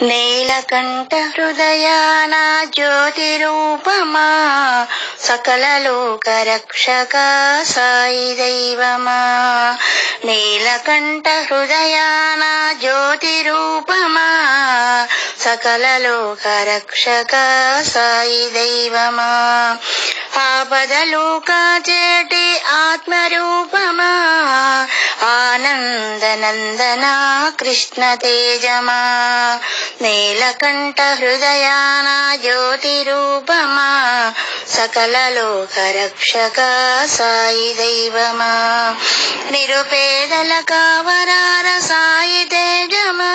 నీలకంఠ హృదయాన జ్యోతి రూపమా, సకల లోక రక్షక సాయి దైవమా. నీలకంఠ హృదయాన జ్యోతి రూపమా, సకల లోక రక్షక సాయి దైవమా. ఆపదలు కాచేటి ఆత్మరూపమా, ఆనందనందన కృష్ణ తేజమా. నీలకంఠ హృదయాన జ్యోతి రూపమా, సకల లోక రక్షక సాయి దైవమా. నిరుపేదల కావరార సాయి తేజమా,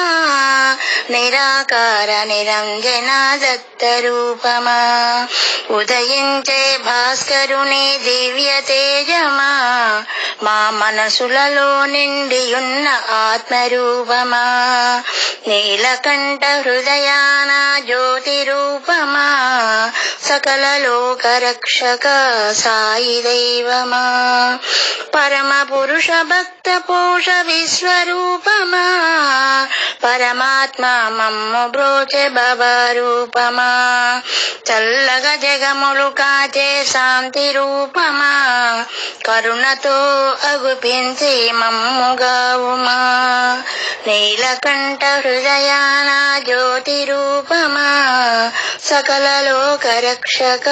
నిరాకార నిరంజన దత్త రూపమా. ఉదయించే భాస్కరుని దివ్య తేజమా, మా మనసులలో నిండియున్న ఆత్మరూపమా. నీలకంఠ హృదయాన జ్యోతి రూపమా, సకల లోక రక్షక సాయి దైవమా. పరమ పురుష భక్త పోష విశ్వరూపమా, పరమాత్మ మమ్ము బ్రోచె బాబా రూపమా. చల్లగా జగములు కాచే శాంతి రూపమా, కరుణతో అగుపించి మమ్ముగావుమా. నీలకంఠ హృదయాన జ్యోతి రూపమా, సకల లోక రక్షక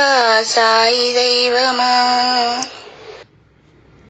సాయి దైవమా.